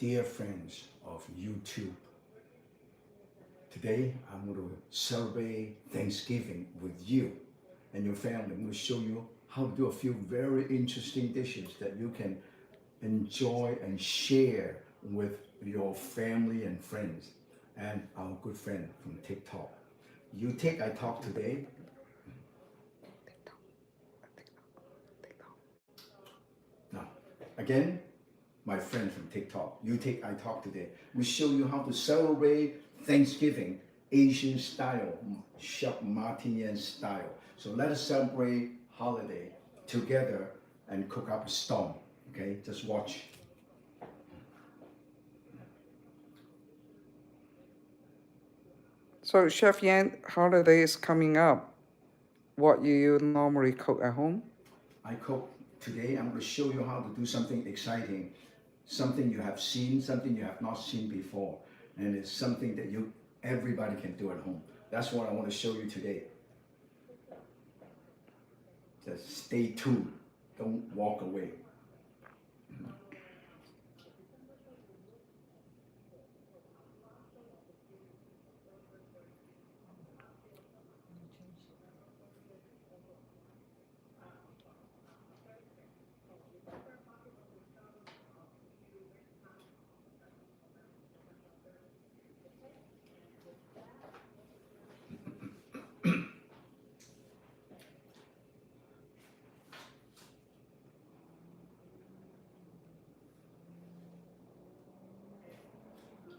dear friends of YouTube. Today I'm going to celebrate Thanksgiving with you and your family. I'm going to show you how to do a few very interesting dishes that you can enjoy and share with your family and friends and our good friend from TikTok. You take I Talk today. Now, again, my friend from TikTok, you take I Talk today. We show you how to celebrate Thanksgiving Asian style, Chef Martin Yan style. So let us celebrate holiday together and cook up a storm. Okay, just watch. So, Chef Yan, holiday is coming up. What you normally cook at home? I cook today. I'm going to show you how to do something exciting, something you have seen, something you have not seen before, and it's something that everybody can do at home. That's what I want to show you today. Just stay tuned. Don't walk away.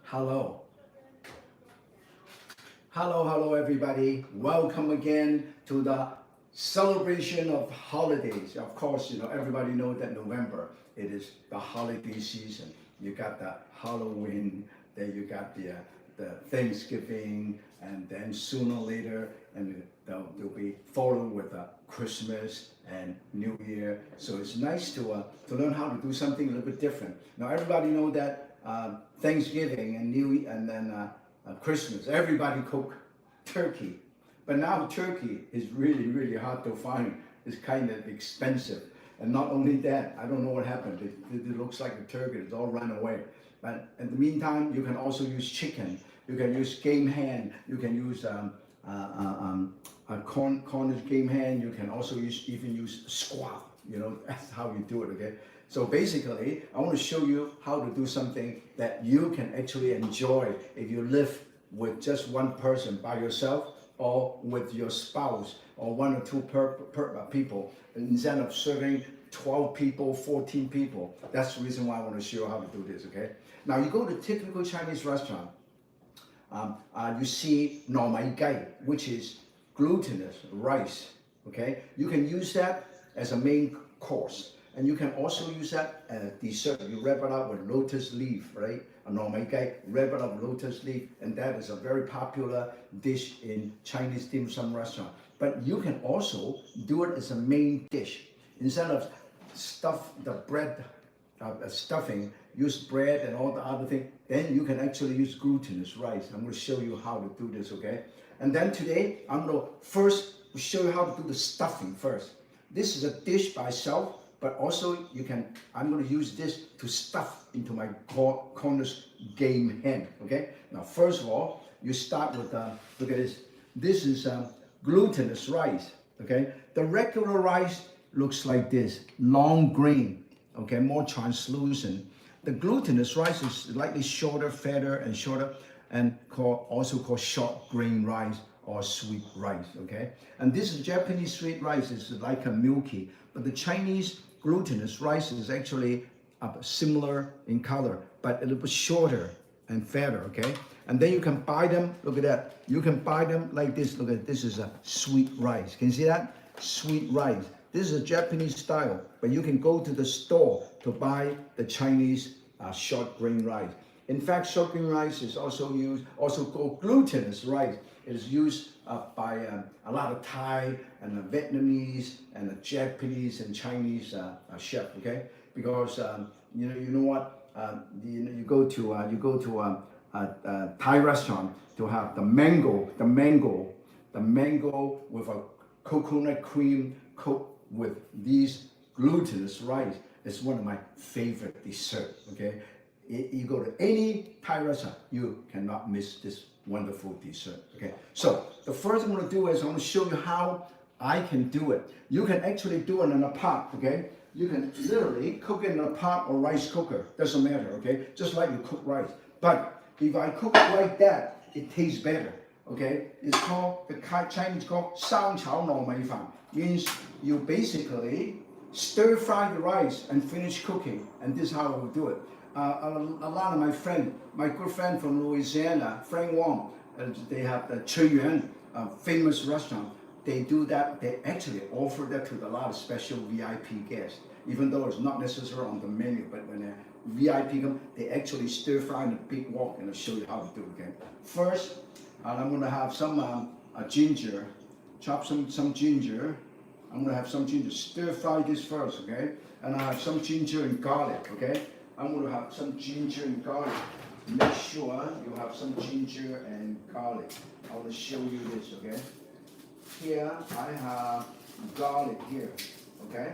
Hello. Hello, everybody. Welcome again to the celebration of holidays. Of course, everybody knows that November, it is the holiday season. You got the Halloween, then you got the Thanksgiving, and then sooner or later, and they'll be followed with Christmas and New Year. So it's nice to learn how to do something a little bit different. Now, everybody know that Thanksgiving and then Christmas, everybody cook turkey. But now turkey is really hard to find. It's kind of expensive. And not only that, I don't know what happened. It looks like a turkey, it's all run away. But in the meantime, you can also use chicken. You can use game hand. You can use Cornish game hand. You can also even use squab. That's how you do it, okay? So basically, I want to show you how to do something that you can actually enjoy if you live with just one person by yourself or with your spouse or one or two people. Instead of serving 12 people, 14 people. That's the reason why I want to show you how to do this, okay? Now, you go to typical Chinese restaurant, you see 糯米雞, which is glutinous rice, okay? You can use that as a main course. And you can also use that as dessert. You wrap it up with lotus leaf, right? A 糯米雞, wrap it up with lotus leaf, and that is a very popular dish in Chinese dim sum restaurant. But you can also do it as a main dish. Instead of stuff the bread, stuffing, use bread and all the other things, then you can actually use glutinous rice. I'm going to show you how to do this, okay? And then today, I'm going to first show you how to do the stuffing first. This is a dish by itself, but also I'm going to use this to stuff into my Cornish game hen, okay? Now, first of all, you start with, look at this. This is glutinous rice, okay? The regular rice looks like this, long grain, okay, more translucent. The glutinous rice is slightly shorter, fatter, and shorter, and also called short grain rice or sweet rice, okay? And this is Japanese sweet rice, is like a milky, but the Chinese glutinous rice is actually similar in color, but a little bit shorter and fatter, okay? And then you can buy them, look at that. You can buy them like this, look at this is a sweet rice. Can you see that? Sweet rice. This is a Japanese style, but you can go to the store to buy the Chinese short grain rice. In fact, short grain rice is also called glutinous rice. It is used by a lot of Thai and Vietnamese and Japanese and Chinese chef. Okay, because you know what, you go to a Thai restaurant to have the mango with a coconut cream cooked with these glutinous rice. It's one of my favorite desserts. Okay, You go to any Thai restaurant, you cannot miss this wonderful dessert. Okay, so the first I'm going to do is I'm going to show you how I can do it. You can actually do it in a pot. Okay, you can literally cook it in a pot or rice cooker. Doesn't matter. Okay, just like you cook rice. But if I cook it like that, it tastes better. Okay, it's called, the Chinese called 三炒糯米飯, means you basically stir fry the rice and finish cooking, and this is how I will do it. A lot of my good friend from Louisiana, Frank Wong, they have the Choi Yuan, famous restaurant. They do that. They actually offer that to a lot of special VIP guests, even though it's not necessarily on the menu. But when a VIP come, they actually stir fry in a big wok, and I'll show you how to do it. Okay, first I'm going to have some ginger, chop some ginger. I'm going to have some ginger, stir fry this first, okay? And I have some ginger and garlic, okay? I'm going to have some ginger and garlic. Make sure you have some ginger and garlic. I want to show you this, okay? Here I have garlic here, okay?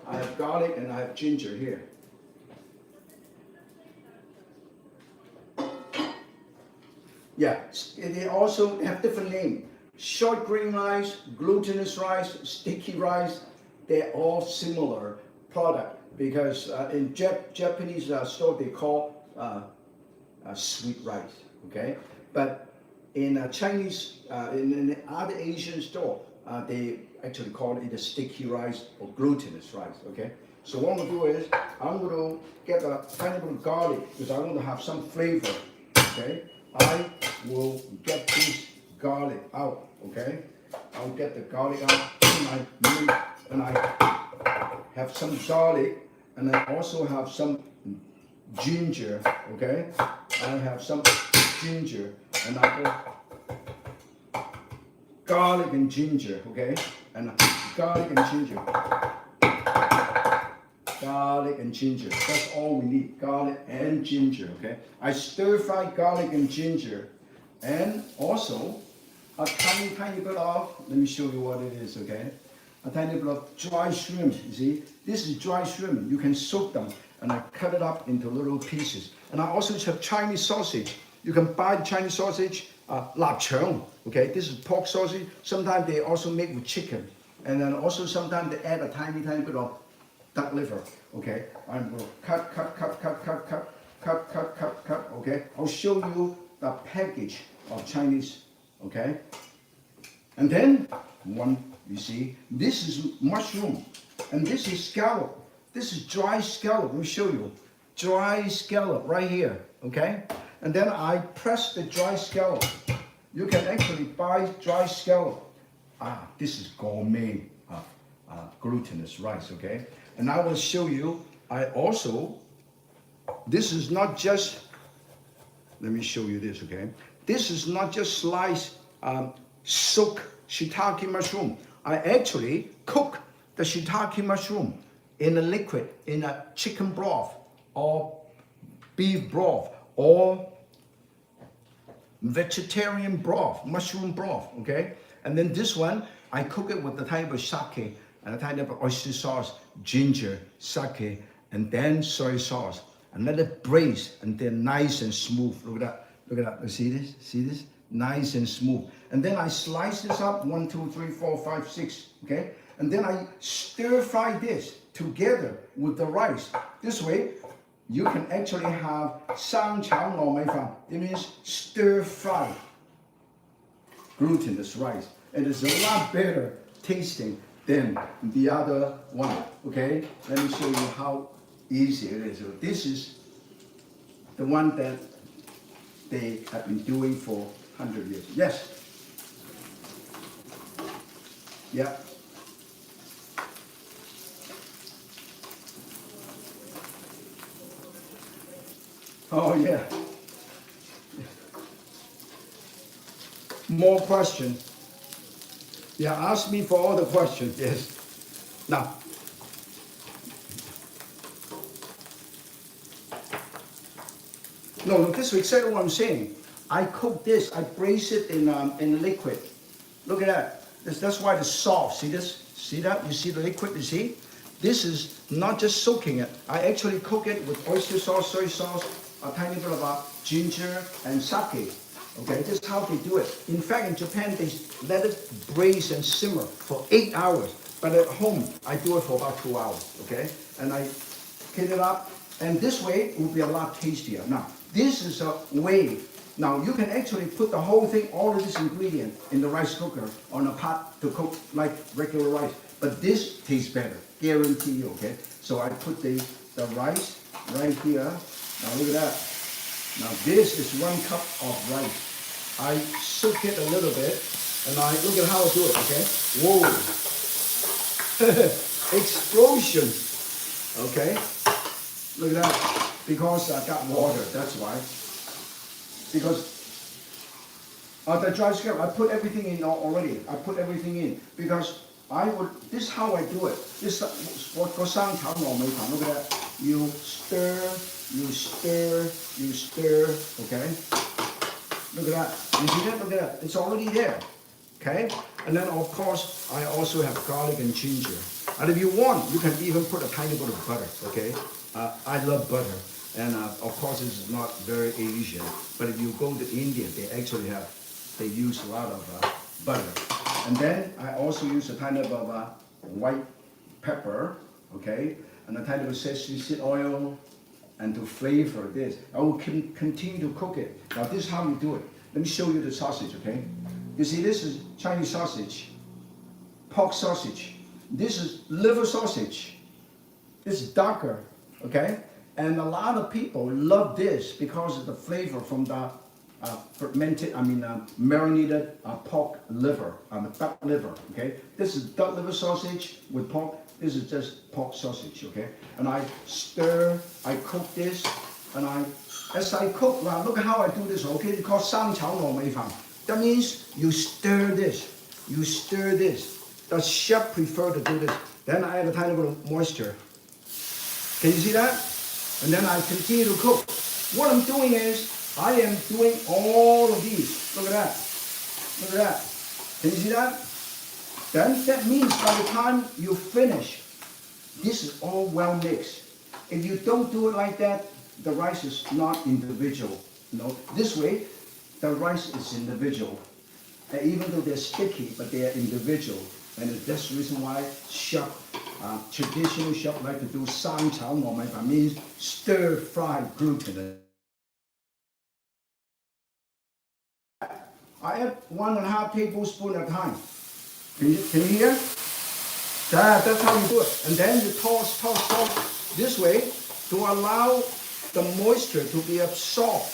I have garlic and I have ginger here. Yeah, they also have different names. Short grain rice, glutinous rice, sticky rice, they're all similar product because in Japanese store they call sweet rice, okay? But in Chinese, in other Asian store, they actually call it a sticky rice or glutinous rice, okay? So what I'm gonna do is, I'm gonna get a tiny bit of garlic because I want to have some flavor, okay? I will get this garlic out, okay? I'll get the garlic out and I have some garlic and I also have some ginger, okay? I have some ginger and I put garlic and ginger, okay? And garlic and ginger. Garlic and ginger, that's all we need, garlic and ginger, okay? I stir fry garlic and ginger and also a tiny bit of, let me show you what it is, okay? A tiny bit of dry shrimp, you see? This is dry shrimp, you can soak them and I cut it up into little pieces. And I also have Chinese sausage. You can buy Chinese sausage, lap chong, okay? This is pork sausage, sometimes they also make with chicken. And then also sometimes they add a tiny bit of duck liver, okay? I'm going to cut, okay? I'll show you the package of Chinese, okay? And then, you see, this is mushroom, and this is scallop. This is dry scallop, let me show you. Dry scallop right here, okay? And then I press the dry scallop. You can actually buy dry scallop. This is gourmet glutinous rice, okay? And I will show you, this is not just, let me show you this, okay? This is not just sliced, soak shiitake mushroom. I actually cook the shiitake mushroom in a liquid, in a chicken broth, or beef broth, or vegetarian broth, mushroom broth, okay? And then this one, I cook it with a tiny bit of sake, and a tiny bit of oyster sauce, ginger, sake, and then soy sauce. And let it braise, and then nice and smooth. Look at that, you see this? See this? Nice and smooth. And then I slice this up, 1, 2, 3, 4, 5, 6, okay? And then I stir fry this together with the rice. This way, you can actually have 三炒糯米飯. It means stir fry glutinous rice. It is a lot better tasting than the other one, okay? Let me show you how easy it is. So this is the one that they have been doing for 100 years. Yes? Yeah. Oh yeah. More questions. Yeah, ask me for all the questions, yes. Now, no, this is exactly what I'm saying. I cook this, I braise it in liquid. Look at that. That's why it's soft. See this? See that? You see the liquid, you see? this is not just soaking it. I actually cook it with oyster sauce, soy sauce, a tiny bit of ginger and sake. Okay, this is how they do it. In fact, in Japan, they let it braise and simmer for 8 hours. But at home, I do it for about 2 hours. Okay, and I heat it up, and this way it will be a lot tastier. Now, this is a way. Now, you can actually put the whole thing, all of this ingredient, in the rice cooker on a pot to cook like regular rice. But this tastes better, guarantee you, okay? So I put the rice right here. Now look at that. Now this is 1 cup of rice. I soak it a little bit, and I look at how I do it, okay? Whoa. Explosion. Okay? Look at that. Because I got water, that's why. Because the dry scrap, I put everything in already. I put everything in because this is how I do it. This is what goes on. Look at that. You stir, okay? Look at that. You see that? Look at that. It's already there, okay? And then of course, I also have garlic and ginger. And if you want, you can even put a tiny bit of butter, okay? I love butter. And of course, this is not very Asian. But if you go to India, they use a lot of butter. And then I also use a tiny bit of white pepper, okay? And a tiny bit of sesame seed oil, and to flavor this. I will continue to cook it. Now this is how you do it. Let me show you the sausage, okay? You see, this is Chinese sausage, pork sausage. This is liver sausage. It's darker, okay? And a lot of people love this because of the flavor from the marinated pork liver, duck liver, okay? This is duck liver sausage with pork. This is just pork sausage, okay? And I stir, I cook this, and as I cook, well, look at how I do this, okay? It's called 三炒糯米飯. That means you stir this. The chef prefer to do this. Then I add a tiny bit of moisture. Can you see that? And then I continue to cook. What I'm doing is, I am doing all of these. Look at that. Look at that. Can you see that? Then that means by the time you finish, this is all well mixed. If you don't do it like that, the rice is not individual. This way, the rice is individual. And even though they're sticky, but they are individual. And that's the reason why traditional chef like to do 三炒糯米飯, means stir-fried gluten. I add 1.5 tablespoons at a time. Can you hear? That's how you do it. And then you toss this way to allow the moisture to be absorbed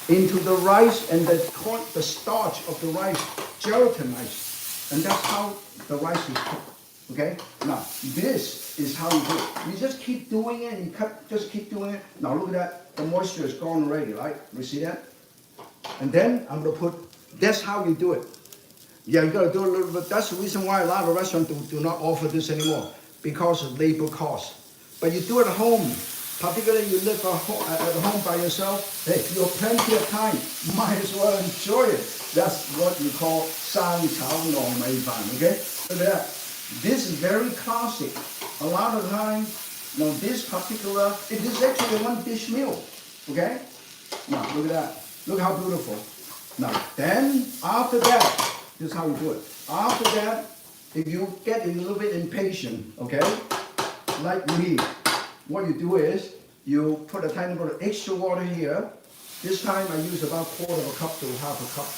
into the rice, and the starch of the rice gelatinized. And that's how the rice is cooked. Okay? Now, this is how you do it. You just keep doing it, and just keep doing it. Now look at that. The moisture is gone already, right? You see that? And then I'm going to put, that's how you do it. Yeah, you got to do a little bit. That's the reason why a lot of restaurants do not offer this anymore, because of labor costs. But you do it at home, particularly you live at home by yourself. Hey, you have plenty of time. Might as well enjoy it. That's what you call 三炒糯米飯, okay? Look at that. This is very classic. A lot of time, this particular, it is actually a 1-dish meal, okay? Now, look at that. Look how beautiful. Now, then, after that, this is how you do it. After that, if you get a little bit impatient, okay, like me, what you do is, you put a tiny bit of extra water here. This time I use about 1/4 cup to 1/2 cup.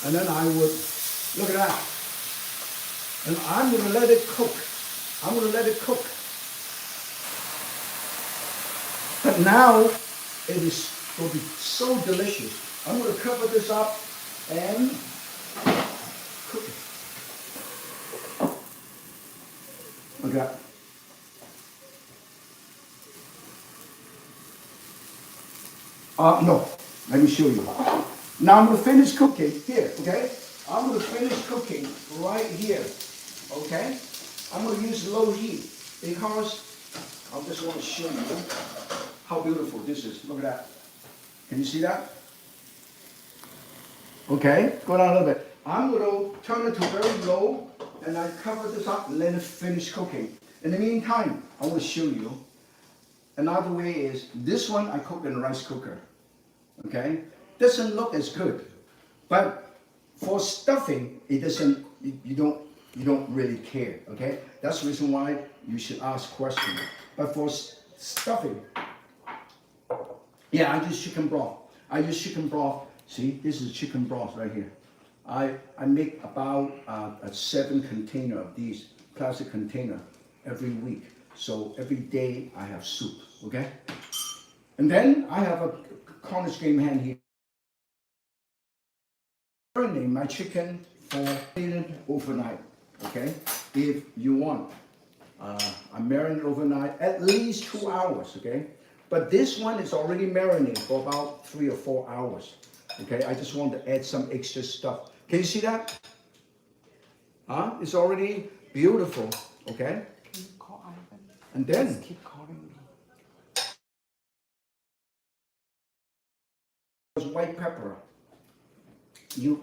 And then I would, look at that. And I'm going to let it cook. But now, it is going to be so delicious. I'm going to cover this up and cook it. Look at that. No, let me show you. Now I'm going to finish cooking here, okay? I'm going to finish cooking right here, okay? I'm going to use low heat because I just want to show you how beautiful this is. Look at that. Can you see that? Okay, go down a little bit. I'm going to turn it to very low, and I cover this up and let it finish cooking. In the meantime, I want to show you another way is this one I cook in a rice cooker. Okay, doesn't look as good, but for stuffing, it doesn't. You don't really care. Okay, that's the reason why you should ask questions. But for stuffing, yeah, I use chicken broth. I use chicken broth. See, this is chicken broth right here. I make about a 7 container of these plastic container every week. So every day I have soup. Okay, and then I have a Cornish game hen here. Marinate my chicken for overnight. Okay, if you want, I marinate overnight at least 2 hours. Okay, but this one is already marinated for about 3 or 4 hours. Okay, I just want to add some extra stuff. Can you see that? Huh? It's already beautiful. Okay. Can you call Ivan? And then Just keep calling me. white pepper. You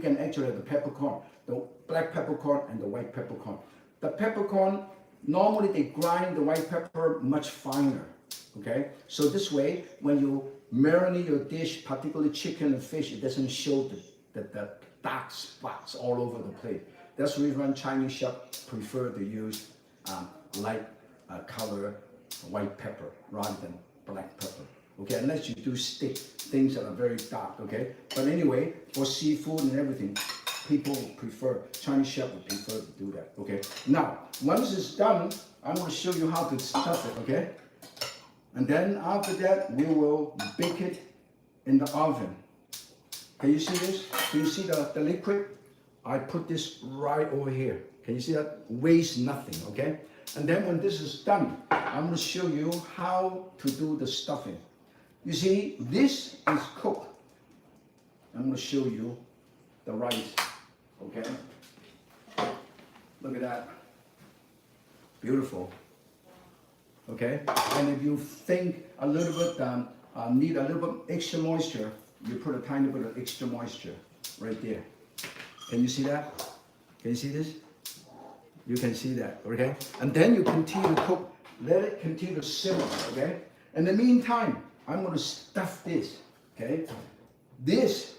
can actually have the peppercorn, the black peppercorn and the white peppercorn. The peppercorn, normally they grind the white pepper much finer. Okay, so this way when you marinate your dish, particularly chicken and fish, it doesn't show the dark spots all over the plate. That's the reason Chinese chefs prefer to use light color white pepper rather than black pepper. Okay, unless you do stick things that are very dark. Okay, but anyway, for seafood and everything, people prefer, Chinese chef would prefer to do that. Okay, now once it's done, I'm going to show you how to stuff it. Okay, and then after that we will bake it in the oven. Can you see this? Can you see the liquid? I put this right over here. Can you see that? Weighs nothing. Okay, and then when this is done, I'm going to show you how to do the stuffing. You see, this is cooked. I'm going to show you the rice. Okay, look at that, beautiful. Okay, and if you think a little bit need a little bit extra moisture, you put a tiny bit of extra moisture right there. Can you see that? Can you see this? You can see that. Okay, and then you continue to cook. Let it continue to simmer. Okay, in the meantime, I'm going to stuff this. Okay, this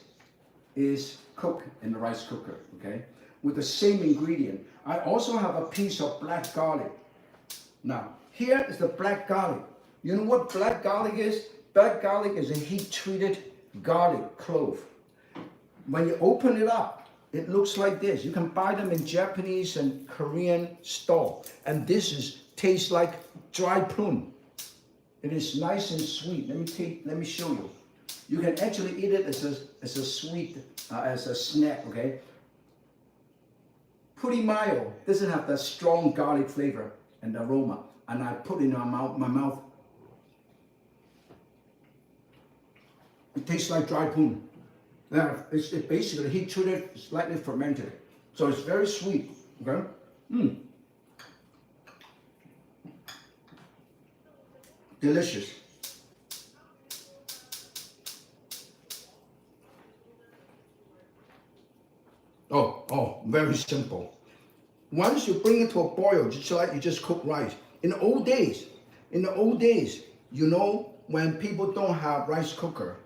is cooked in the rice cooker. Okay, with the same ingredient. I also have a piece of black garlic. Now, here is the black garlic. You know what black garlic is? Black garlic is a heat-treated garlic clove. When you open it up, it looks like this. You can buy them in Japanese and Korean store. And this tastes like dried prune. It is nice and sweet. Let me show you. You can actually eat it as a sweet, as a snack. Okay. Pretty mild. Doesn't have that strong garlic flavor and aroma. And I put it in my mouth. It tastes like dried prune. Yeah, it's basically heat treated, slightly fermented, so it's very sweet. Okay. Delicious. Oh, very simple. Once you bring it to a boil, just like you just cook rice. In the old days, you know, when people don't have rice cooker,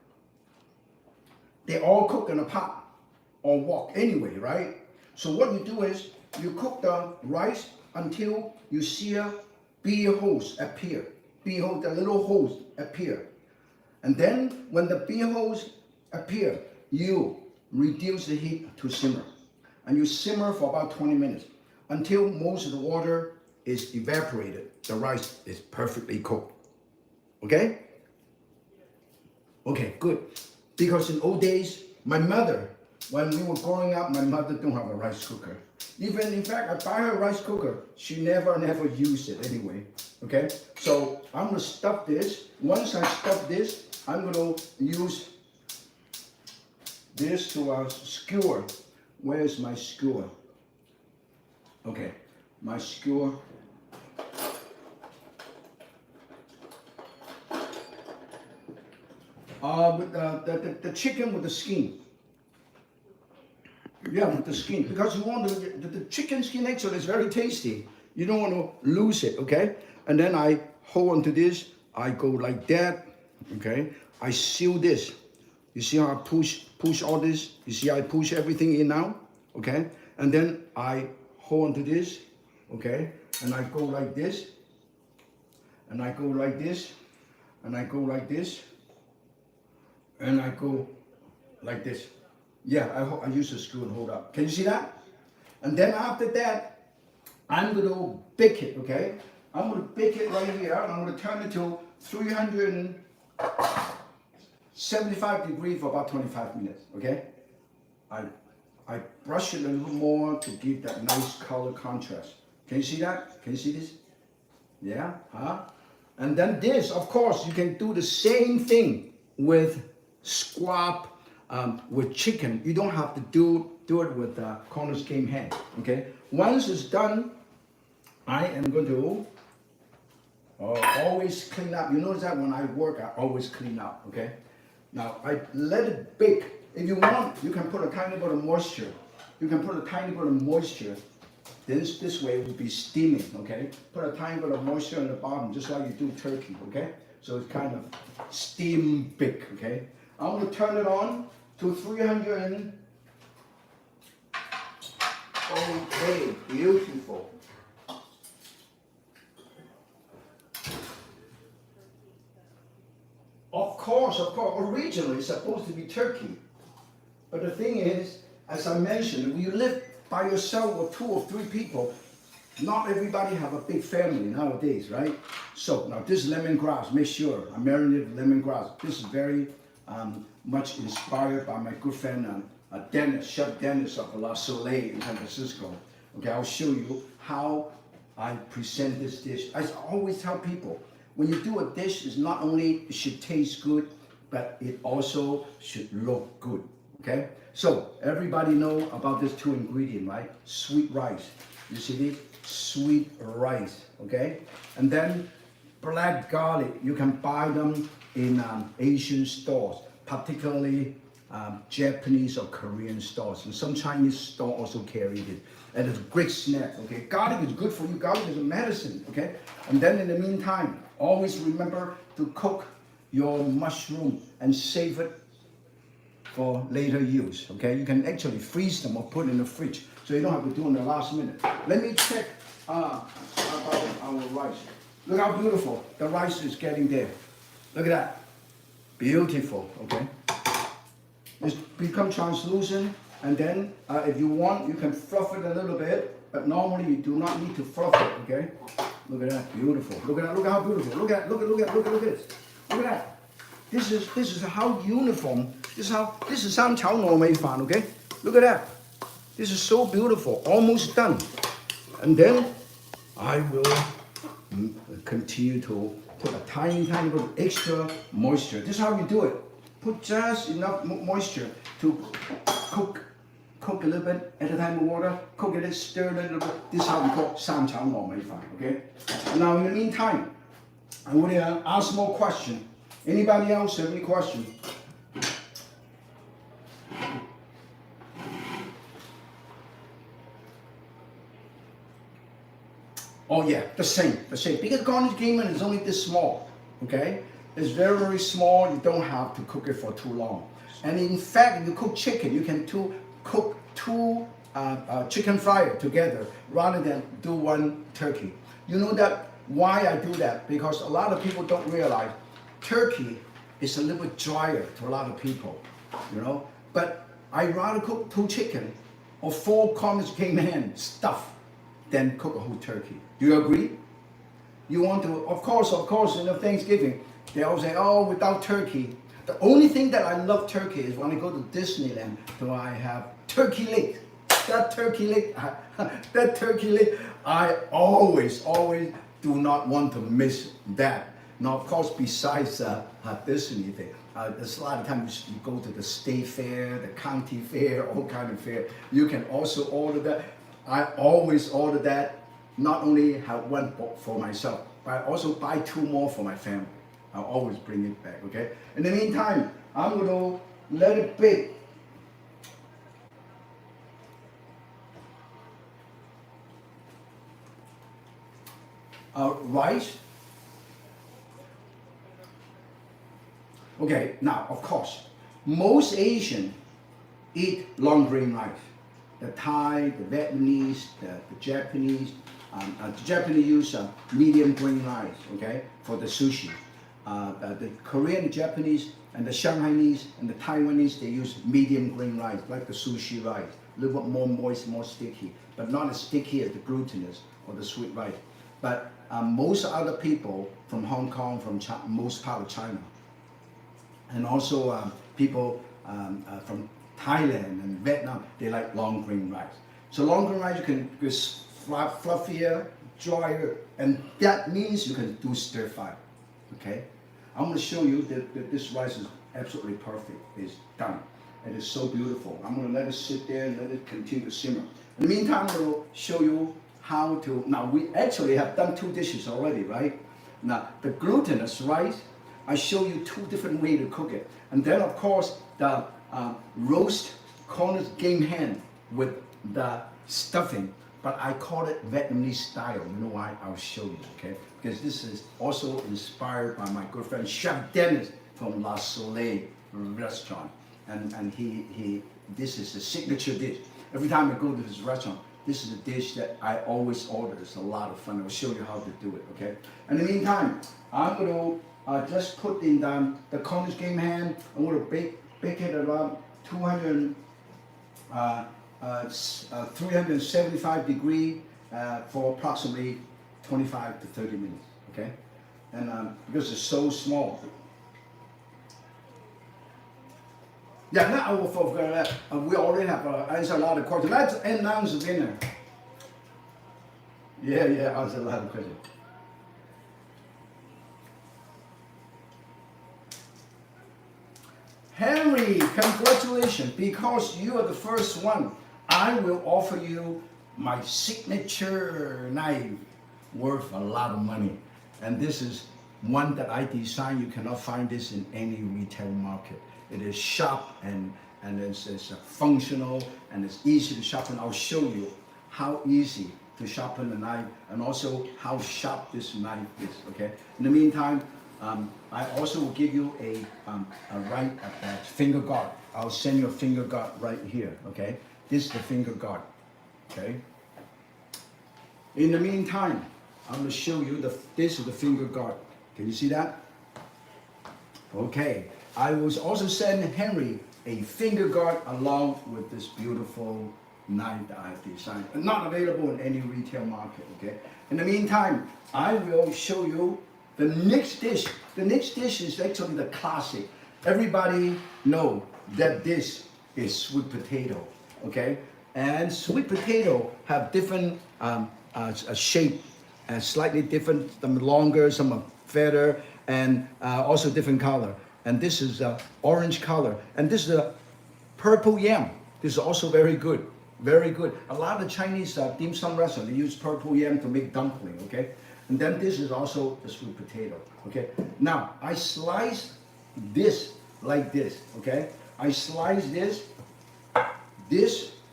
they all cook in a pot or wok anyway, right? So what you do is you cook the rice until you see a beer hose appear. Beer hose, the little holes appear. And then when the beer hose appear, you reduce the heat to simmer. And you simmer for about 20 minutes until most of the water is evaporated. The rice is perfectly cooked. Okay? Okay, good. Because in old days, my mother, when we were growing up, my mother don't have a rice cooker. Even, in fact, I buy her a rice cooker. She never used it anyway. Okay? So I'm going to stuff this. Once I stuff this, I'm going to use this to skewer. Where's my skewer? Okay, my skewer. With the chicken with the skin. Yeah, with the skin, because you want the chicken skin actually is very tasty. You don't want to lose it, okay? And then I hold on to this. I go like that, okay? I seal this. You see how I push all this? You see I push everything in now, okay? And then I hold on to this, okay? And I go like this, and I go like this, and I go like this, and I go like this. Yeah, I use a screw and hold up. Can you see that? And then after that, I'm going to bake it, okay? I'm going to bake it right here. I'm going to turn it to 375 degrees for about 25 minutes, okay? I brush it a little more to give that nice color contrast. Can you see that? Can you see this? Yeah, huh? And then this, of course, you can do the same thing with squab, with chicken. You don't have to do it with Cornish game hen, okay? Once it's done, I am going to always clean up. You notice that when I work, I always clean up, okay? Now, I let it bake. If you want, you can put a tiny bit of moisture. You can put a tiny bit of moisture. This way it will be steaming, okay? Put a tiny bit of moisture on the bottom, just like you do turkey, okay? So it's kind of steam bake, okay? I'm going to turn it on to 300. Okay, beautiful. Of course, originally it's supposed to be turkey. But the thing is, as I mentioned, when you live by yourself or 2 or 3 people, not everybody have a big family nowadays, right? So now this lemongrass, make sure I marinated lemongrass. This is very much inspired by my good friend Dennis, Chef Dennis of La Soleil in San Francisco. Okay, I'll show you how I present this dish. I always tell people, when you do a dish, it's not only it should taste good, but it also should look good. Okay, so everybody know about these 2 ingredients, right? Sweet rice. You see this? Sweet rice. Okay, and then black garlic. You can buy them in Asian stores, particularly Japanese or Korean stores, and some Chinese store also carry it. And it's a great snack. Okay, garlic is good for you. Garlic is a medicine. Okay, and then in the meantime, always remember to cook your mushroom and save it for later use. Okay, you can actually freeze them or put in the fridge, so you don't have to do it in the last minute. Let me check about our rice. Look how beautiful the rice is getting there. Look at that, beautiful. Okay, it's become translucent, and then if you want, you can fluff it a little bit, but normally you do not need to fluff it. Okay, look at that, beautiful. Look at that, look how beautiful. Look at this. Look at that. This is how uniform. This is 三炒糯米飯. Okay, look at that. This is so beautiful. Almost done. And then I will continue to put a tiny bit of extra moisture. This is how you do it. Put just enough moisture to cook a little bit at a time of water. Cook it, stir it a little bit. This is how we cook 三炒糯米飯. Okay. Now in the meantime, I want to ask more questions. Anybody else have any questions? Oh yeah, the same. Because Cornish game hen is only this small, okay? It's very, very small. You don't have to cook it for too long. And in fact, if you cook chicken, you can cook 2 chicken fryer together rather than do 1 turkey. You know that why I do that? Because a lot of people don't realize turkey is a little bit drier to a lot of people, you know? But I'd rather cook 2 chicken or 4 Cornish game hen stuffed than cook a whole turkey. Do you agree? You want to, of course, you know, Thanksgiving, they always say, oh, without turkey. The only thing that I love turkey is when I go to Disneyland, do I have turkey leg. That turkey leg, I always do not want to miss that. Now, of course, besides Disney thing, there's a lot of times you go to the state fair, the county fair, all kind of fair. You can also order that. I always order that. Not only have 1 for myself, but I also buy 2 more for my family. I'll always bring it back, okay? In the meantime, I'm going to let it bake. rice. Okay, now of course, most Asian eat long grain rice. The Thai, the Vietnamese, the Japanese. The Japanese use medium grain rice, okay, for the sushi. The Korean, the Japanese, and the Shanghainese and the Taiwanese, they use medium grain rice, like the sushi rice. A little bit more moist, more sticky, but not as sticky as the glutinous or the sweet rice. But most other people from Hong Kong, from most part of China, and also people from Thailand and Vietnam, they like long grain rice. So long grain rice, you can just fluffier, drier, and that means you can do stir fry. Okay, I'm going to show you that this rice is absolutely perfect. It's done. It is so beautiful. I'm going to let it sit there and let it continue to simmer. In the meantime, I'm going to show you how to. Now we actually have done 2 dishes already, right? Now the glutinous rice, I show you 2 different ways to cook it, and then of course the roast Cornish game hen with the stuffing. But I call it Vietnamese style. You know why? I'll show you, okay? Because this is also inspired by my good friend Chef Dennis from La Soleil restaurant. And this is a signature dish. Every time I go to this restaurant, this is a dish that I always order. It's a lot of fun. I'll show you how to do it, okay? In the meantime, I'm going to just put in the Cornish game ham. I'm going to bake it around 375 degree for approximately 25 to 30 minutes, okay? And because it's so small. Yeah, now I will forget that. We already have answered a lot of questions. Let's announce the winner. Yeah, answer a lot of questions. Henry, congratulations, because you are the first one. I will offer you my signature knife worth a lot of money. And this is one that I designed. You cannot find this in any retail market. It is sharp and it's functional and it's easy to sharpen. I'll show you how easy to sharpen the knife and also how sharp this knife is, okay? In the meantime, I also will give you a finger guard. I'll send you a finger guard right here, okay? This is the finger guard, okay? In the meantime, I'm going to show you this is the finger guard. Can you see that? Okay. I will also send Henry a finger guard along with this beautiful knife that I've designed. Not available in any retail market, okay? In the meantime, I will show you the next dish. The next dish is actually the classic. Everybody know that this is sweet potato, okay? And sweet potato have different shape and slightly different, some longer, some are fatter, and also different color. And this is orange color. And this is a purple yam. This is also very good, very good. A lot of Chinese dim sum restaurants, they use purple yam to make dumpling, okay? And then this is also the sweet potato, okay? Now, I slice this like this, okay? I slice this,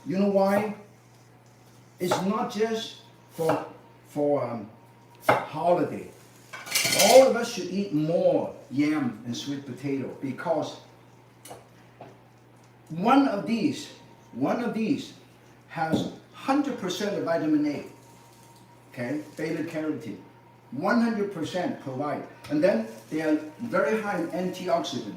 you know why? It's not just for holiday. All of us should eat more yam and sweet potato because one of these has 100% of vitamin A, okay, beta carotene, 100% provide, and then they are very high in antioxidant,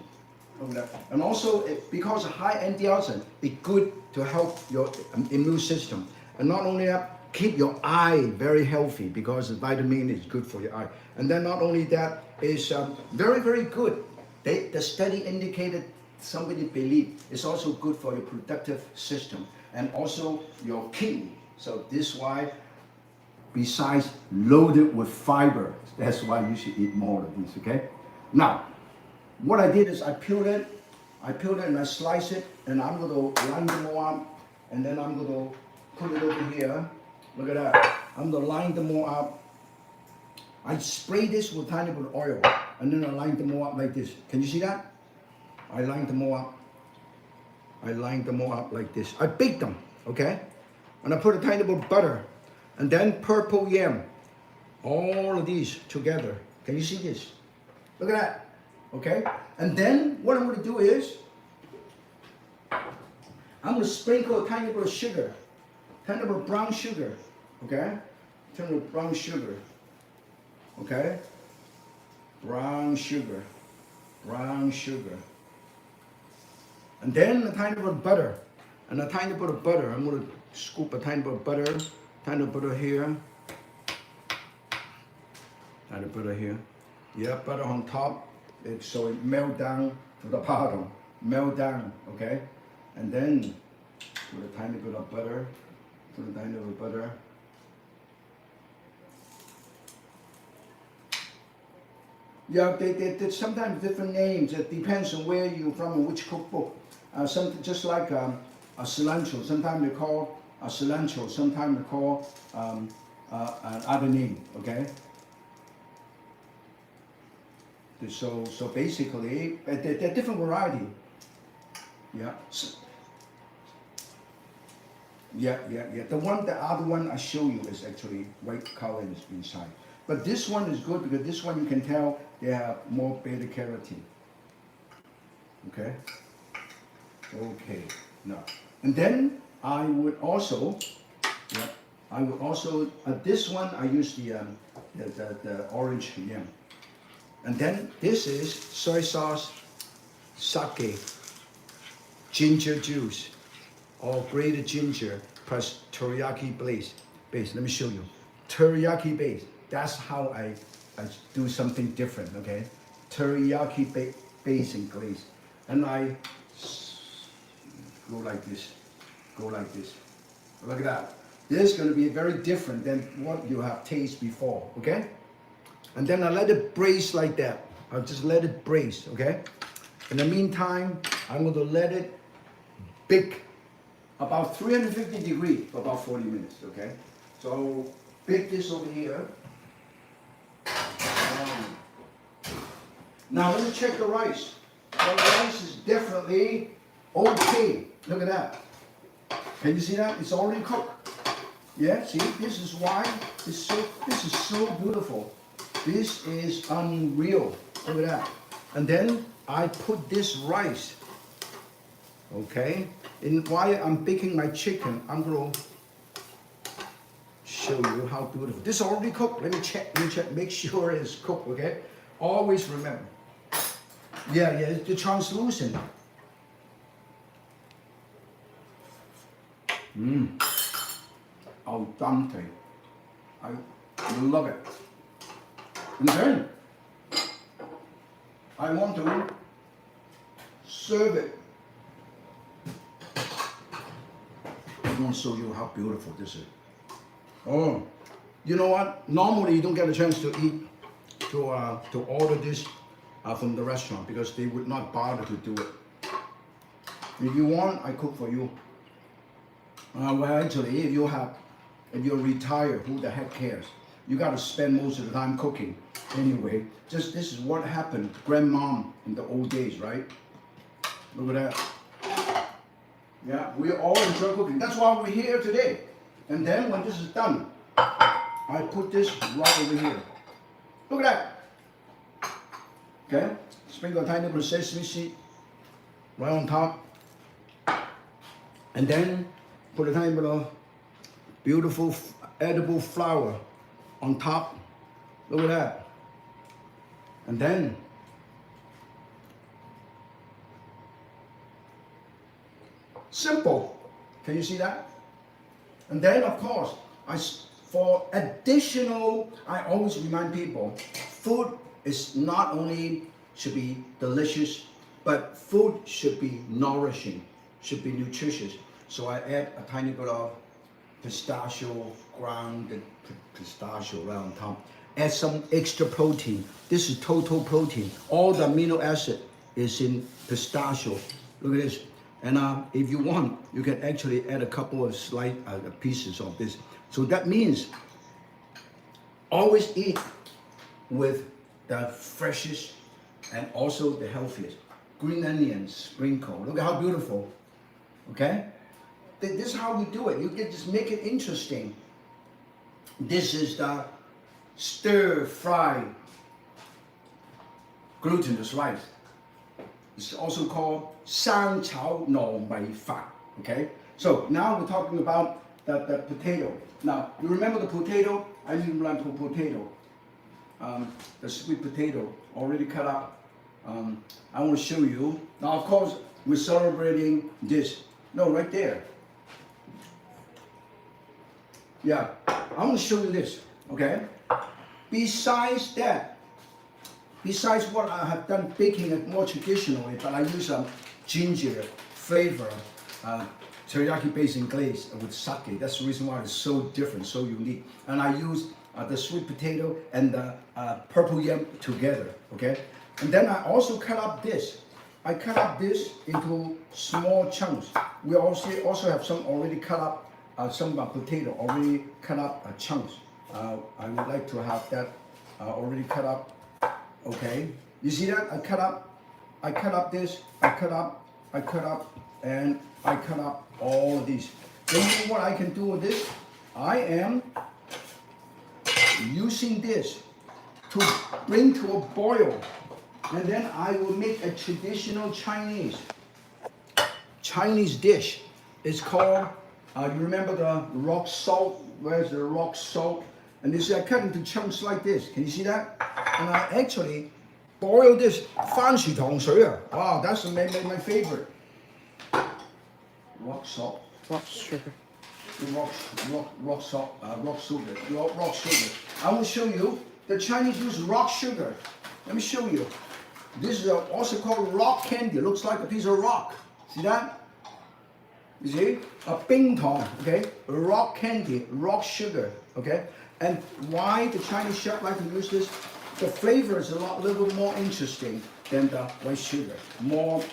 and also because of high antioxidant, it's good to help your immune system, and not only that, keep your eye very healthy because the vitamin is good for your eye. And then not only that, is very, very good. The study indicated, somebody believed, it's also good for your reproductive system and also your kidney. So this is why, besides loaded with fiber, that's why you should eat more of these, okay? Now, what I did is I peeled it and I slice it, and I'm going to line them all up, and then I'm going to put it over here. Look at that. I'm going to line them all up. I spray this with tiny bit of oil, and then I line them all up like this. Can you see that? I line them all up. I line them all up like this. I bake them, okay? And I put a tiny bit of butter, and then purple yam. All of these together. Can you see this? Look at that. Okay? And then what I'm going to do is I'm going to sprinkle a tiny bit of sugar, tiny bit of brown sugar. Okay? Tiny bit of brown sugar. Okay? Brown sugar. Brown sugar. And then a tiny bit of butter. And a tiny bit of butter. I'm going to scoop a tiny bit of butter. Tiny bit of butter here. Tiny butter here. Yeah, butter on top. So it melt down to the bottom. Melt down, okay? And then put a tiny bit of butter. Put a tiny bit of butter. Yeah, they sometimes different names. It depends on where you're from and which cookbook. Just like a cilantro. Sometimes they call a cilantro. Sometimes they call another name. Okay. So basically, they're different variety. Yeah. Yeah. The other one I show you is actually white color inside. But this one is good because this one you can tell they have more beta carotene. Okay. Okay. Now, and then I would also, this one I use the orange yam. And then this is soy sauce, sake, ginger juice, or grated ginger plus teriyaki base. Let me show you. Teriyaki base. That's how I do something different, okay? Teriyaki base and glaze. And I go like this. Go like this. Look at that. This is going to be very different than what you have tasted before, okay? And then I let it braise like that. I'll just let it braise, okay? In the meantime, I'm going to let it bake about 350 degrees for about 40 minutes, okay? So bake this over here. Now let me check the rice. The rice is definitely okay. Look at that. Can you see that? It's already cooked. Yeah, see, this is why this is so beautiful. This is unreal. Look at that. And then I put this rice, okay? And while I'm baking my chicken, I'm going to show you how beautiful. This is already cooked. Let me check, make sure it's cooked, okay? Always remember. Yeah, it's translucent. Al dente. I love it. And then I want to serve it. I'm going to show you how beautiful this is. Oh, you know what? Normally you don't get a chance to eat, to order this from the restaurant because they would not bother to do it. If you want, I cook for you. Well, actually, if you're retired, who the heck cares? You got to spend most of the time cooking. Anyway, this is what happened to grandmom in the old days, right? Look at that. Yeah, we all enjoy cooking. That's why we're here today. And then when this is done, I put this right over here. Look at that. Okay, sprinkle a tiny bit of sesame seed right on top. And then put a tiny bit of beautiful edible flour on top. Look at that. And then simple. Can you see that? And then of course, for additional, I always remind people, food is not only should be delicious, but food should be nourishing, should be nutritious. So I add a tiny bit of pistachio, grounded pistachio right on top. Add some extra protein. This is total protein. All the amino acid is in pistachio. Look at this. And if you want, you can actually add a couple of slight pieces of this. So that means always eat with the freshest and also the healthiest. Green onions, sprinkle. Look at how beautiful. Okay? This is how we do it. You can just make it interesting. This is the stir fry glutinous rice. It's also called 生炒糯米飯. Okay, so now we're talking about the potato. Now you remember the potato? I use like potato, the sweet potato already cut up. I want to show you. Now of course we're celebrating this. No, right there. Yeah, I want to show you this. Okay. Besides that, besides what I have done baking it more traditionally, but I use some ginger flavor, teriyaki based in glaze with sake. That's the reason why it's so different, so unique. And I use the sweet potato and the purple yam together. Okay. And then I also cut up this. I cut up this into small chunks. We also have some already cut up. Some potato already cut up chunks. I would like to have that already cut up. Okay, you see that? I cut up this, I cut up, and I cut up all of these. Then you know what I can do with this? I am using this to bring to a boil, and then I will make a traditional Chinese dish. It's called, you remember the rock salt? Where's the rock salt? And this I cut into chunks like this. Can you see that? And I actually boil this 番薯糖水啊. Wow, that's my favorite. Rock salt. Rock sugar. Rock salt. Rock sugar. I will show you. The Chinese use rock sugar. Let me show you. This is also called rock candy. It looks like a piece of rock. See that? You see? A 冰糖, okay? Rock candy, rock sugar, okay? And why the Chinese chef like to use this? The flavor is a little bit more interesting than the white sugar, more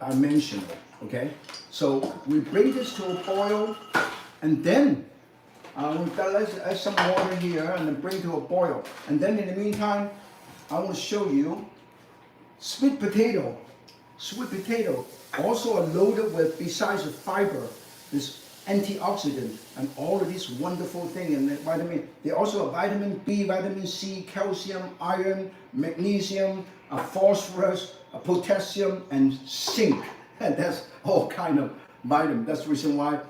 dimensional, okay? So we bring this to a boil, and then let's add some water here and then bring to a boil. And then in the meantime, I want to show you sweet potato. Sweet potato also are loaded with, besides the fiber, this antioxidant and all of these wonderful things and the vitamin. They also have vitamin B, vitamin C, calcium, iron, magnesium, phosphorus, potassium, and zinc. And that's all kind of vitamin. That's the reason why,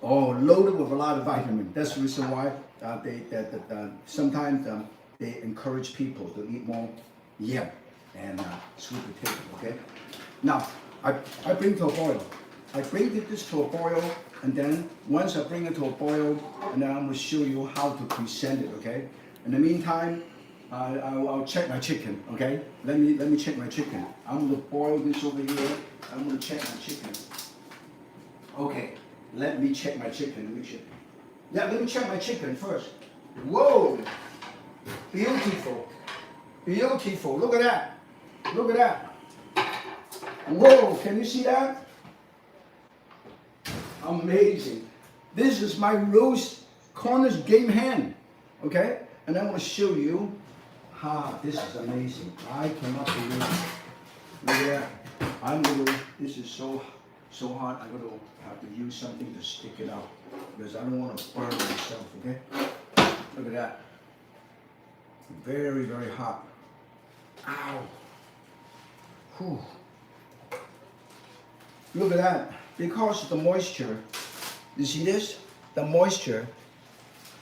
loaded with a lot of vitamin. That's the reason why sometimes they encourage people to eat more yam and sweet potato. Okay. Now I bring to a boil. I bring this to a boil, and then once I bring it to a boil, and then I'm going to show you how to present it. Okay. In the meantime, I'll check my chicken. Okay. Let me check my chicken. I'm going to boil this over here. I'm going to check my chicken. Okay. Let me check my chicken. Let me check my chicken first. Whoa! Beautiful. Beautiful. Look at that. Look at that. Whoa, can you see that? Amazing. This is my roast Cornish game hen. Okay? And I want to show you how this is amazing. I cannot believe it. Look at that. This is so hot, I'm going to have to use something to stick it out because I don't want to burn myself, okay? Look at that. Very, very hot. Ow. Whew. Look at that. Because of the moisture, you see this? The moisture,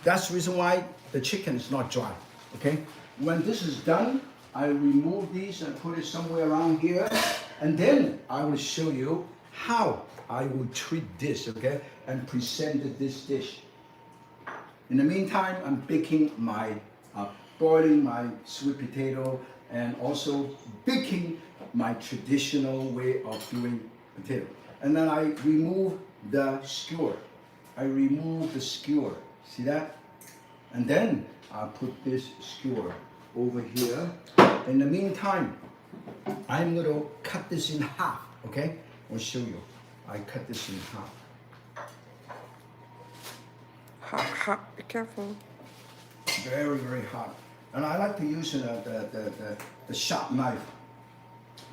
that's the reason why the chicken is not dry, okay? When this is done, I remove these and put it somewhere around here, and then I will show you how I will treat this, okay, and present this dish. In the meantime, I'm baking boiling my sweet potato and also baking my traditional way of doing potato. And then I remove the skewer. See that? And then I'll put this skewer over here. In the meantime, I'm going to cut this in half, okay? I'll show you. I cut this in half. Hot, be careful. Very, very hot. And I like to use the sharp knife.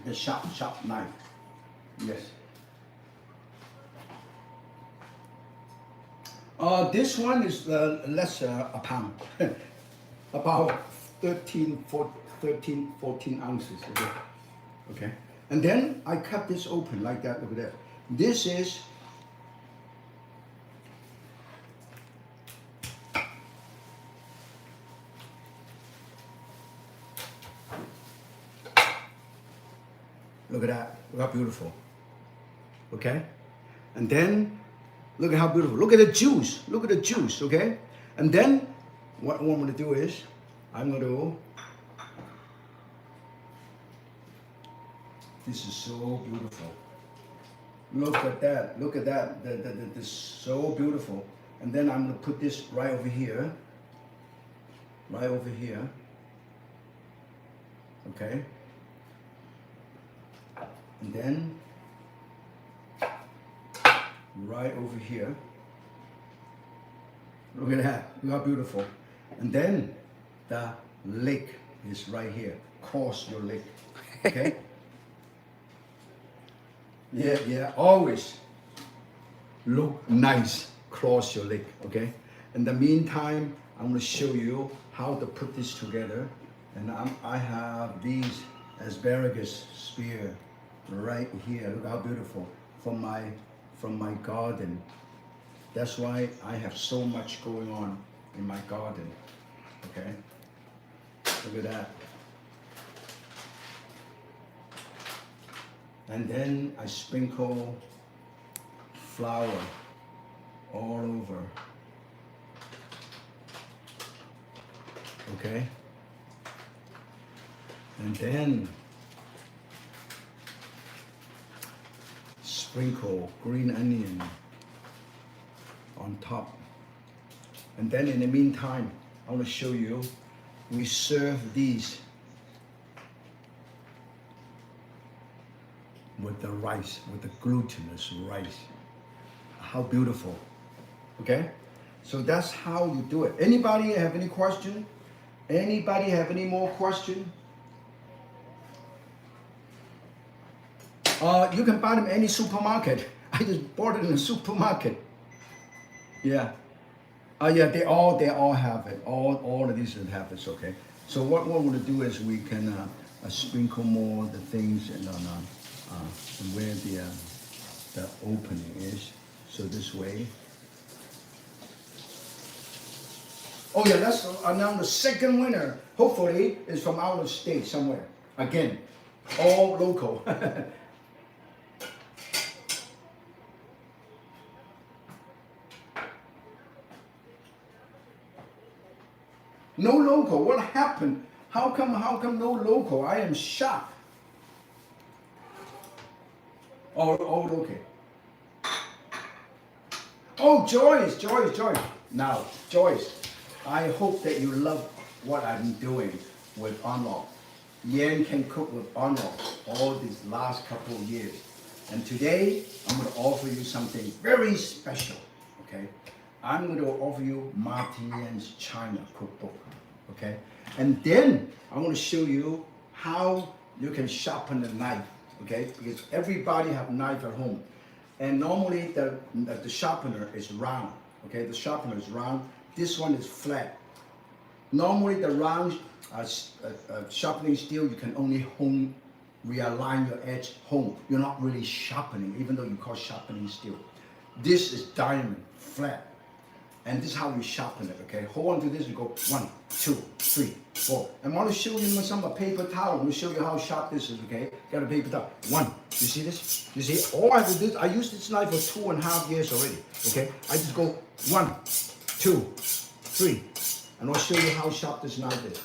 The sharp knife. Yes. This one is less a pound, about 14 ounces. Okay. Okay. And then I cut this open like that. Look at that. This is look at that. Look how beautiful. Okay. And then look at how beautiful. Look at the juice. Look at the juice. Okay. And then what I'm going to do is I'm going to. This is so beautiful. Look at that. Look at that. This is so beautiful. And then I'm going to put this right over here. Right over here. Okay. And then right over here. Look at that. Look how beautiful. And then the lake is right here. Cross your leg. Okay? Yeah, always look nice, cross your leg, okay? In the meantime, I'm gonna show you how to put this together. And I have these asparagus spear right here. Look how beautiful, from my garden. That's why I have so much going on in my garden, okay? Look at that. And then I sprinkle flour all over. Okay? And then sprinkle green onion on top. And then in the meantime, I want to show you, we serve these with the rice, with the glutinous rice. How beautiful. Okay? So that's how you do it. Anybody have any question? Anybody have any more question? You can buy them in any supermarket. I just bought it in a supermarket. Yeah. Yeah, they all have it. All of these have this, okay? So what we're going to do is we can sprinkle more the things and where the opening is. So this way. Oh yeah, let's announce the second winner. Hopefully is from out of state somewhere. Again, all local. No local. What happened? How come no local? I am shocked. Oh, okay. Oh, Joyce. Now, Joyce, I hope that you love what I'm doing with Arnold. Yan can cook with Arnold all these last couple of years. And today, I'm going to offer you something very special, okay? I'm going to offer you Martin Yan's China cookbook, okay? And then, I'm going to show you how you can sharpen the knife, okay? Because everybody have knife at home. And normally, the sharpener is round, okay? The sharpener is round. This one is flat. Normally, the round sharpening steel, you can only realign your edge home. You're not really sharpening, even though you call sharpening steel. This is diamond, flat. And this is how we sharpen it, okay? Hold on to this and go 1, 2, 3, 4. And I want to show you some paper towel. I'm going to show you how sharp this is, okay? Got a paper towel. 1. You see this? You see? All I have to do, I used this knife for 2.5 years already, okay? I just go 1, 2, 3. And I'll show you how sharp this knife is.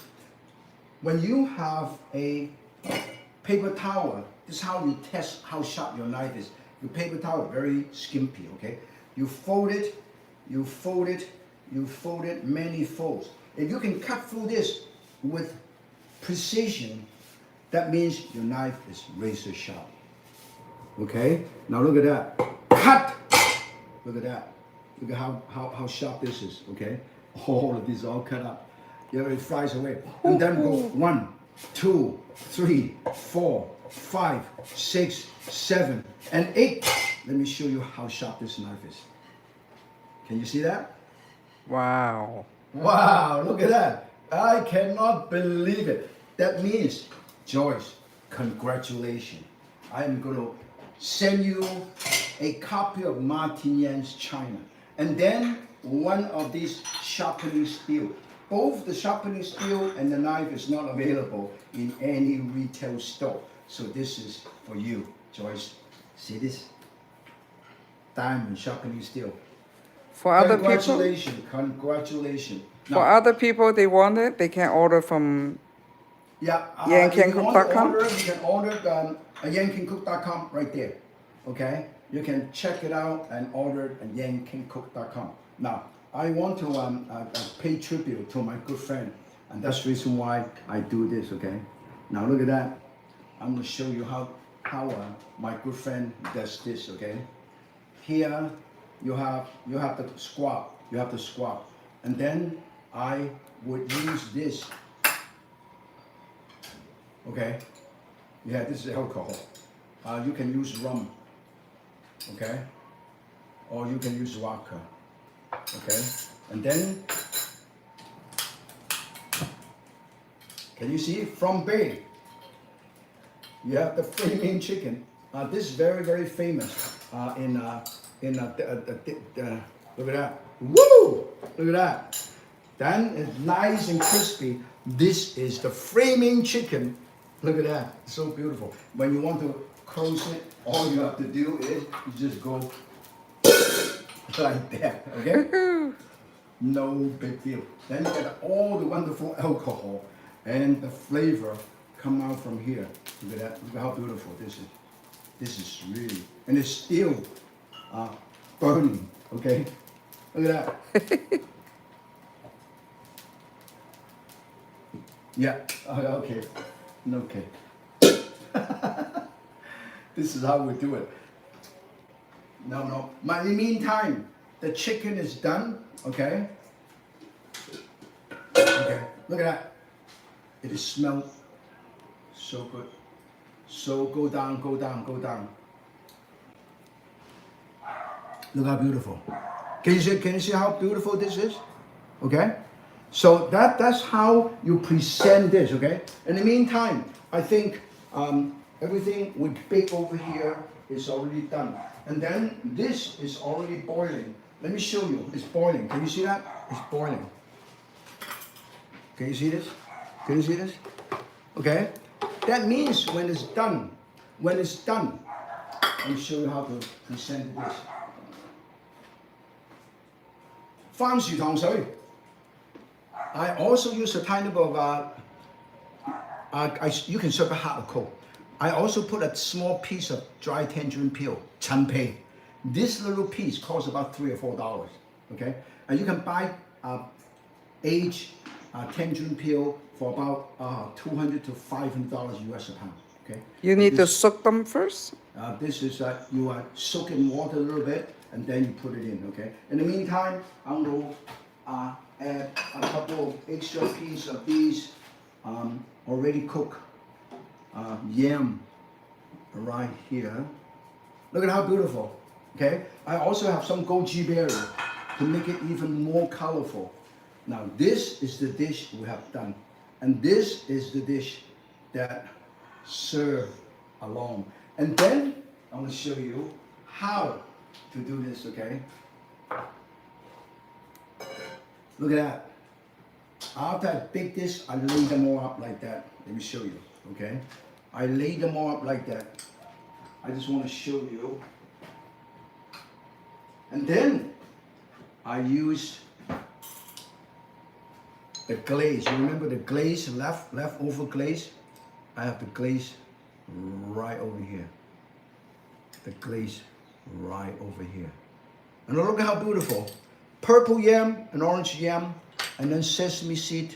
When you have a paper towel, this is how you test how sharp your knife is. Your paper towel is very skimpy, okay? You fold it, you fold it many folds. If you can cut through this with precision, that means your knife is razor sharp. Okay? Now look at that. Cut! Look at that. Look at how sharp this is, okay? All of these all cut up. Yeah, it flies away. And then go 1, 2, 3, 4, 5, 6, 7, and 8. Let me show you how sharp this knife is. Can you see that? Wow. Wow, look at that. I cannot believe it. That means, Joyce, congratulations. I am going to send you a copy of Martin Yan's China. And then one of these sharpening steel. Both the sharpening steel and the knife is not available in any retail store. So this is for you, Joyce. See this? Diamond sharpening steel. For other people, Congratulations, congratulations. for other people, they want it. They can order from. Yeah, Yan if you Can want Cook to .com? order, you can order yancancook.com right there. Okay, you can check it out and order it at yancancook.com. Now, I want to pay tribute to my good friend, and that's the reason why I do this. Okay, now look at that. I'm going to show you how my good friend does this. Okay, here you have the squat. You have the squat, and then I would use this. Okay, yeah, this is alcohol. You can use rum, okay, or you can use vodka, okay, and then can you see from Bay? You have the flaming chicken. This is very famous look at that. Woo! Look at that. Then it's nice and crispy. This is the flaming chicken. Look at that. It's so beautiful. When you want to close it, all you have to do is you just go like that. Okay? No big deal. Then you get all the wonderful alcohol and the flavor come out from here. Look at that. Look at how beautiful this is. This is really, and it's still burning. Okay? Look at that. Yeah, okay. Okay. This is how we do it. No. In the meantime, the chicken is done, okay? Okay, look at that. It is smelled so good. So go down. Look how beautiful. Can you see how beautiful this is? Okay? So that's how you present this, okay? In the meantime, I think everything we bake over here is already done. And then this is already boiling. Let me show you. It's boiling. Can you see that? It's boiling. Can you see this? Can you see this? Okay? That means when it's done, let me show you how to present this. 番薯糖水. I also use a tiny bit of, you can serve a hot or cold. I also put a small piece of dry tangerine peel, chanpei. This little piece costs about $3 or $4, okay? And you can buy aged tangerine peel for about $200 to $500 US a pound, okay? You need to soak them first? This is, you soak it in water a little bit, and then you put it in, okay? In the meantime, I'm going to add a couple of extra pieces of these already cooked yam right here. Look at how beautiful, okay? I also have some goji berry to make it even more colorful. Now this is the dish we have done, and this is the dish that serve along. And then I'm going to show you how to do this, okay? Look at that. After I bake this, I lay them all up like that. Let me show you, okay? I lay them all up like that. I just want to show you. And then I use the glaze. You remember the glaze, leftover glaze? I have the glaze right over here. The glaze right over here. And look at how beautiful. Purple yam and orange yam, and then sesame seed.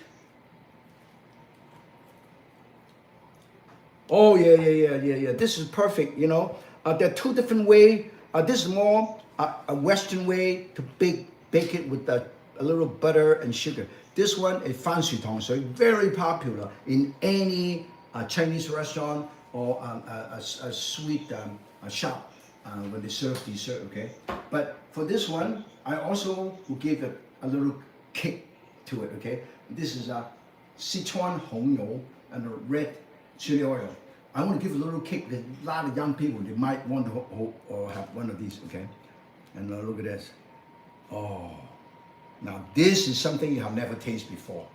Oh yeah. This is perfect, you know. There are two different ways. This is more a Western way to bake it with a little butter and sugar. This one is 番薯糖水, very popular in any Chinese restaurant or a sweet shop. when they serve dessert, okay? But for this one, I also will give it a little kick to it, okay? This is a Sichuan Hong You and a red chili oil. I want to give a little kick because a lot of young people, they might want to have one of these, okay? And look at this. Oh, now this is something you have never tasted before,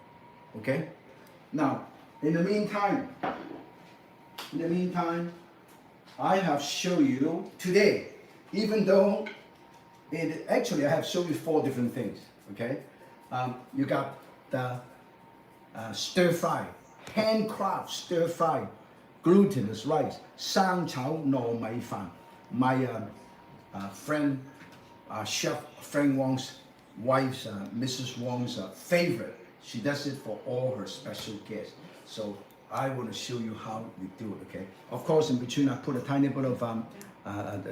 okay? Now, in the meantime, I have shown you today, even though actually I have shown you 4 different things, okay? You got the stir fry, handcraft stir fry, glutinous rice, 生炒糯米飯. My friend, Chef Frank Wong's wife's, Mrs. Wong's favorite. She does it for all her special guests. So I want to show you how we do it, okay? Of course, in between I put a tiny bit of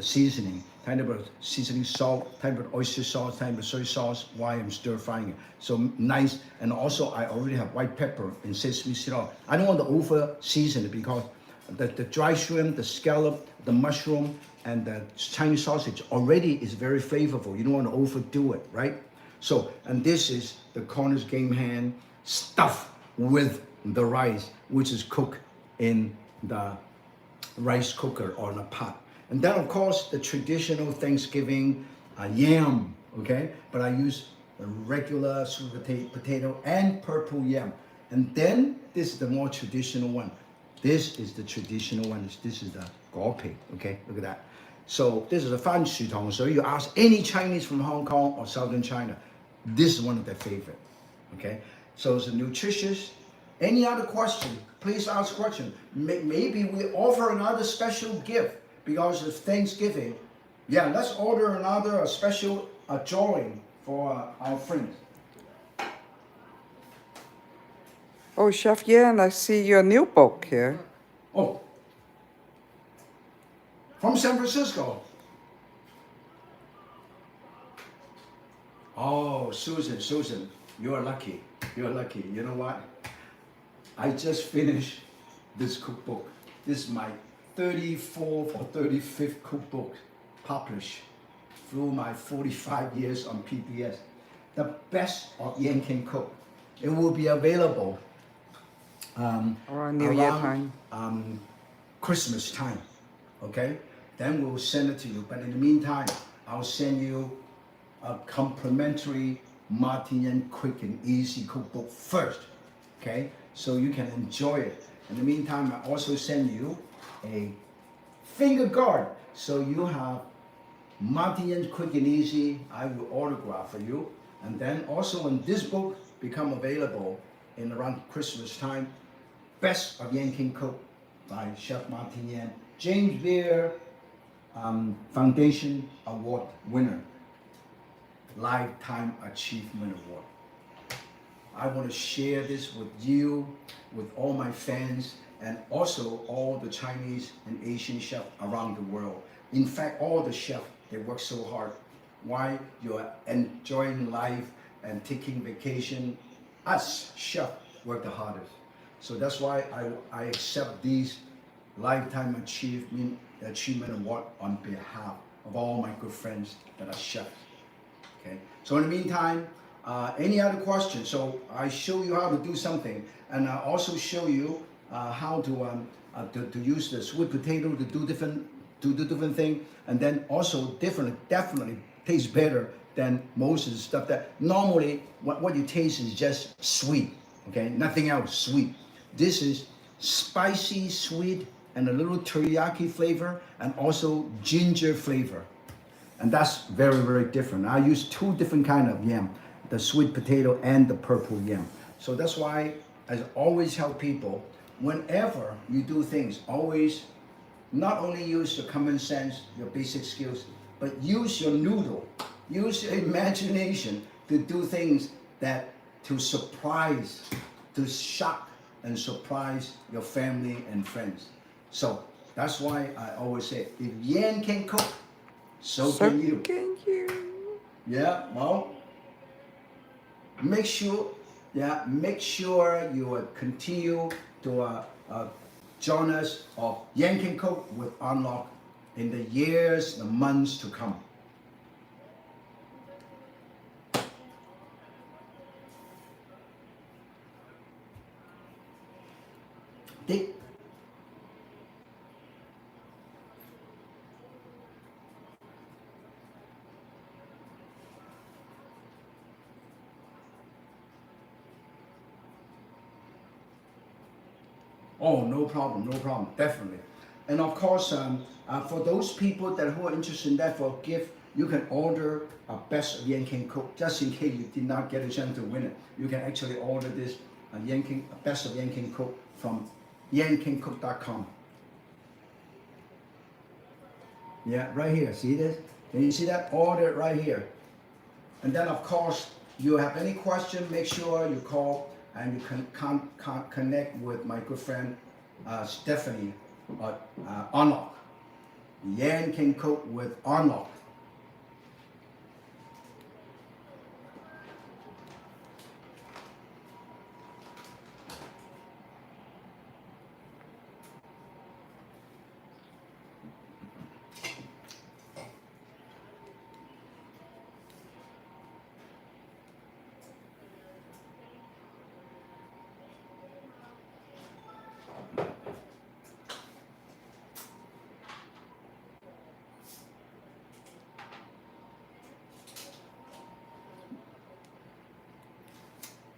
seasoning, tiny bit of seasoning salt, tiny bit of oyster sauce, tiny bit of soy sauce while I'm stir frying it. So nice, and also I already have white pepper and sesame seed oil. I don't want to over season it because the dry shrimp, the scallop, the mushroom, and the Chinese sausage already is very flavorful. You don't want to overdo it, right? So, and this is the Cornish game hand stuffed with the rice, which is cooked in the rice cooker or in a pot. And then of course the traditional Thanksgiving yam, okay? But I use the regular sweet potato and purple yam. And then this is the more traditional one. This is the traditional one. This is the gao-pei, okay? Look at that. So this is a fan shu tong. So you ask any Chinese from Hong Kong or Southern China, this is one of their favorite, okay? So it's nutritious. Any other question, please ask question. Maybe we offer another special gift because it's Thanksgiving. Yeah, let's order another special drawing for our friends. Oh, Chef Yan, I see your new book here. Oh, from San Francisco. Oh, Susan, you're lucky. You're lucky. You know what? I just finished this cookbook. This is my 34th or 35th cookbook published through my 45 years on PBS. The best of Yan Can Cook. It will be available Around New Year time. Christmas time, okay? Then we'll send it to you. But in the meantime, I'll send you a complimentary Martin Yan quick and easy cookbook first, okay? So you can enjoy it. In the meantime, I also send you a finger guard. So you have Martin Yan quick and easy. I will autograph for you. And then also when this book become available in around Christmas time, Best of Yan Can Cook by Chef Martin Yan, James Beard Foundation Award winner, Lifetime Achievement Award. I want to share this with you, with all my fans, and also all the Chinese and Asian chefs around the world. In fact, all the chefs, they work so hard. Why you're enjoying life and taking vacation, us chefs work the hardest. So that's why I accept these Lifetime Achievement Award on behalf of all my good friends that are chefs. Okay. So in the meantime, any other questions? So I show you how to do something, and I also show you how to use the sweet potato to do different thing, and then also definitely tastes better than most of the stuff that normally what you taste is just sweet. Okay, nothing else sweet. This is spicy, sweet, and a little teriyaki flavor, and also ginger flavor. And that's very, very different. I use 2 different kind of yam, the sweet potato and the purple yam. So that's why I always tell people, whenever you do things, always not only use your common sense, your basic skills, but use your noodle, use your imagination to do things that to surprise, to shock and surprise your family and friends. So that's why I always say, if Yan can cook, so can you. Yeah, well, make sure you continue to join us of Yan Can Cook with Unlock in the years, the months to come. They, oh, no problem, definitely. And of course, for those people that who are interested in that for a gift, you can order a best of Yan King Cook. Just in case you did not get a chance to win it, you can actually order this best of Yan King Cook from yankingcook.com. Yeah, right here. See this? Can you see that? Order it right here. And then, of course, you have any question, make sure you call and you can connect with my good friend Stephanie Unlock. Yan King Cook with Unlock.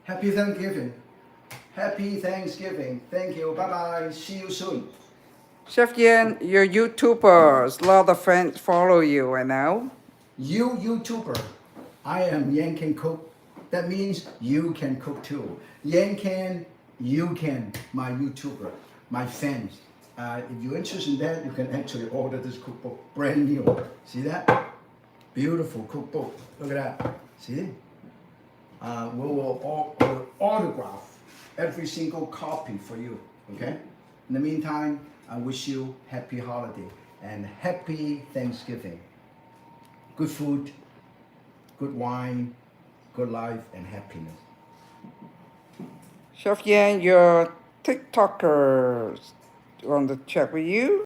Happy Thanksgiving. Happy Thanksgiving. Thank you. Bye-bye. See you soon. Chef Yan, you're YouTubers. A lot of friends follow you right now. You YouTuber, I am Yan King Cook. That means you can cook too. Yan can, you can, my YouTuber, my fans. If you're interested in that, you can actually order this cookbook, brand new. See that? Beautiful cookbook. Look at that. See? We will autograph every single copy for you. Okay? In the meantime, I wish you happy holiday and happy Thanksgiving. Good food, good wine, good life, and happiness. Chef Yan, your TikTokers want to check with you.